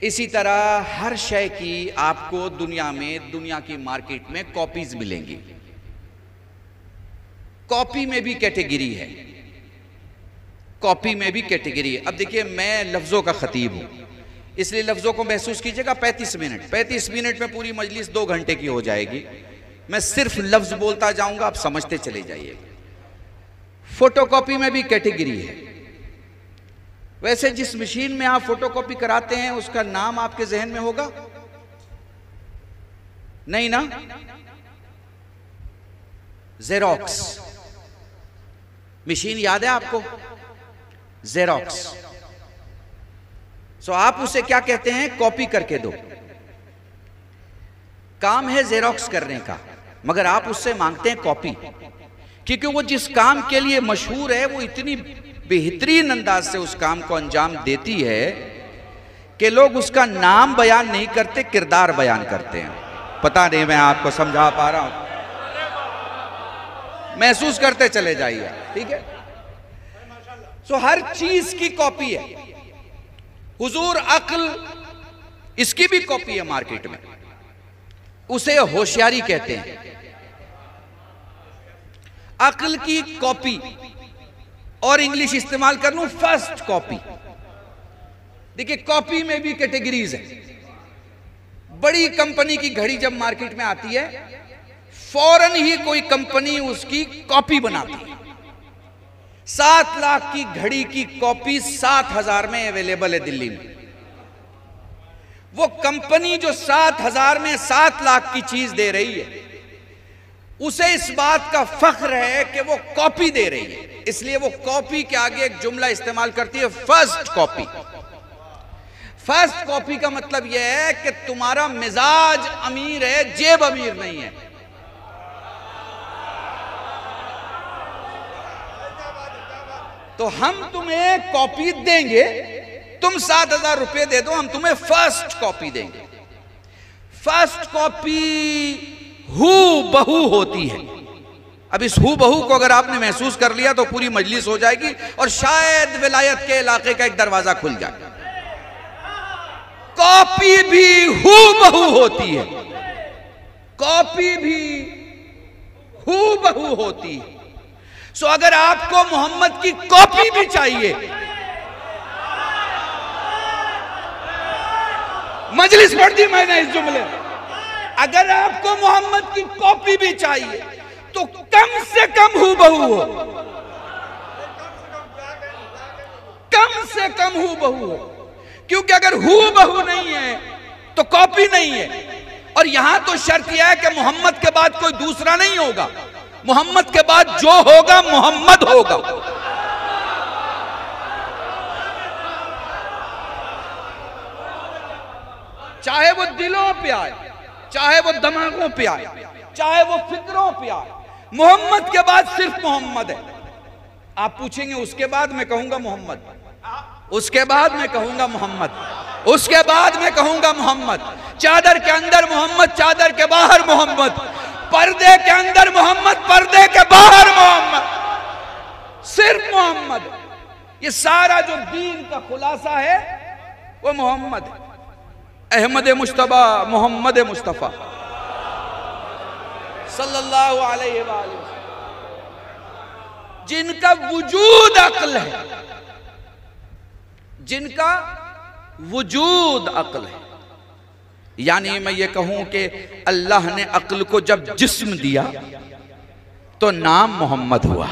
इसी तरह हर शय की आपको दुनिया की मार्केट में कॉपीज मिलेंगी। कॉपी में भी कैटेगरी है, कॉपी में भी कैटेगरी है। अब देखिए, मैं लफ्जों का खतीब हूं, इसलिए लफ्जों को महसूस कीजिएगा। 35 मिनट में पूरी मजलिस 2 घंटे की हो जाएगी। मैं सिर्फ लफ्ज बोलता जाऊंगा, आप समझते चले जाइएगा। फोटोकॉपी में भी कैटेगरी है। वैसे जिस मशीन में आप फोटोकॉपी कराते हैं उसका नाम आपके जहन में होगा? नहीं ना? जेरोक्स मशीन याद है आपको? जेरोक्स। सो आप उसे क्या कहते हैं? कॉपी करके दो। काम है जेरोक्स करने का, मगर आप उससे मांगते हैं कॉपी, क्योंकि वो जिस काम के लिए मशहूर है वो इतनी बेहतरीन अंदाज से उस काम को अंजाम देती है कि लोग उसका नाम बयान नहीं करते, किरदार बयान करते हैं। पता नहीं मैं आपको समझा पा रहा हूं, महसूस करते चले जाइए, ठीक है? सो हर चीज की कॉपी है। हुजूर अक्ल, इसकी भी कॉपी है मार्केट में, उसे होशियारी कहते हैं। अक्ल की कॉपी, और इंग्लिश इस्तेमाल कर लूं, फर्स्ट कॉपी। देखिए, कॉपी में भी कैटेगरीज है। बड़ी कंपनी की घड़ी जब मार्केट में आती है, फौरन ही कोई कंपनी उसकी कॉपी बनाती है। 7 लाख की घड़ी की कॉपी 7,000 में अवेलेबल है दिल्ली में। वो कंपनी जो 7,000 में 7 लाख की चीज दे रही है, उसे इस बात का फख्र है कि वो कॉपी दे रही है, इसलिए वो कॉपी के आगे एक जुमला इस्तेमाल करती है, फर्स्ट कॉपी। फर्स्ट कॉपी का मतलब यह है कि तुम्हारा मिजाज अमीर है, जेब अमीर नहीं है। तो हम तुम्हें कॉपी देंगे, तुम 7,000 रुपए दे दो, हम तुम्हें फर्स्ट कॉपी देंगे। फर्स्ट कॉपी हू बहू होती है। अब इस हू बहू को अगर आपने महसूस कर लिया तो पूरी मजलिस हो जाएगी और शायद विलायत के इलाके का एक दरवाजा खुल जाए। कॉपी भी हू बहू होती है, कॉपी भी हू बहू होती है। सो अगर आपको मोहम्मद की कॉपी भी चाहिए, मजलिस पढ़ दी मैंने इस जुमले, अगर आपको मोहम्मद की कॉपी भी चाहिए तो कम से कम हू बहू हो, कम से कम हू बहू हो। क्योंकि अगर हू बहू नहीं है तो कॉपी नहीं है। और यहां तो शर्त यह है कि मोहम्मद के बाद कोई दूसरा नहीं होगा, मोहम्मद के बाद जो होगा मोहम्मद होगा। चाहे वो दिलों पे आए, चाहे वो दिमागों पे आए, चाहे वो फिक्रों पे आए, मोहम्मद के बाद सिर्फ मोहम्मद है। आप पूछेंगे उसके बाद, मैं कहूंगा मोहम्मद, उसके बाद मैं कहूंगा मोहम्मद, उसके बाद मैं कहूंगा मोहम्मद। चादर के अंदर मोहम्मद, चादर के बाहर मोहम्मद, पर्दे के अंदर मोहम्मद, पर्दे के बाहर मोहम्मद, सिर्फ मोहम्मद। ये सारा जो दीन का खुलासा है वो मोहम्मद है। अहमद मुश्तबा मोहम्मद मुस्तफा सल्लल्लाहु अलैहि वसल्लम, जिनका वजूद अक्ल है, जिनका वजूद अक्ल है। यानी मैं ये कहूं कि अल्लाह ने अक्ल को जब जिस्म दिया तो नाम मोहम्मद हुआ।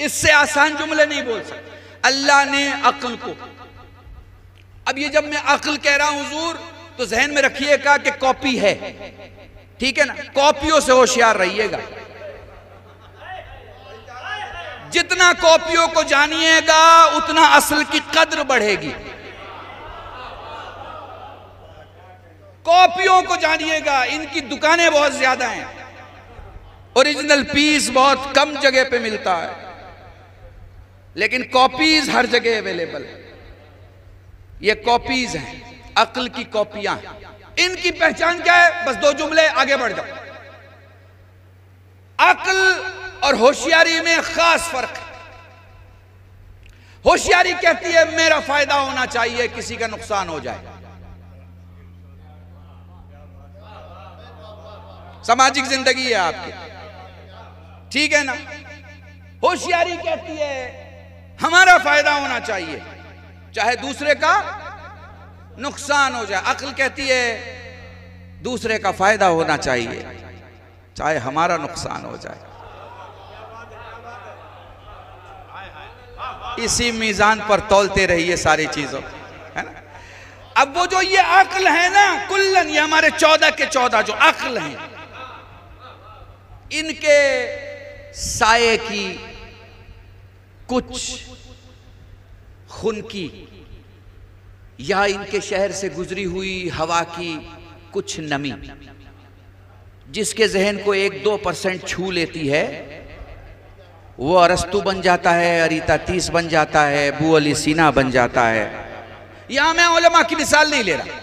इससे आसान जुमले नहीं बोल सकते। अल्लाह ने अक्ल को, अब ये जब मैं अक्ल कह रहा हूं हुजूर, तो जहन में रखिएगा कि कॉपी है, ठीक है ना? कॉपियों से होशियार रहिएगा। जितना कॉपियों को जानिएगा उतना असल की कद्र बढ़ेगी। कॉपियों को जानिएगा, इनकी दुकानें बहुत ज्यादा हैं, ओरिजिनल पीस बहुत कम जगह पे मिलता है, लेकिन कॉपीज हर जगह अवेलेबल है। ये कॉपीज हैं, अक्ल की कॉपियां। इनकी पहचान क्या है? बस 2 जुमले, आगे बढ़ जाओ। अक्ल और होशियारी में खास फर्क है। होशियारी कहती है मेरा फायदा होना चाहिए, किसी का नुकसान हो जाए। सामाजिक जिंदगी है आपकी, ठीक है ना। होशियारी कहती है हमारा फायदा होना चाहिए, चाहे दूसरे का नुकसान हो जाए। अक्ल कहती है दूसरे का फायदा होना चाहिए, चाहे हमारा नुकसान हो जाए। इसी मीजान पर तौलते रहिए सारी चीजों, है ना। अब वो जो ये अक्ल है ना, कुल्लन, ये हमारे 14 के 14 जो अक्ल हैं, इनके साये की कुछ खुनकी या इनके शहर से गुजरी हुई हवा की कुछ नमी, जिसके जहन को 1-2% छू लेती है, वो अरस्तु बन जाता है, अरीता 30 बन जाता है, अबू अली सीना बन जाता है। यहां मैं उलमा की मिसाल नहीं ले रहा,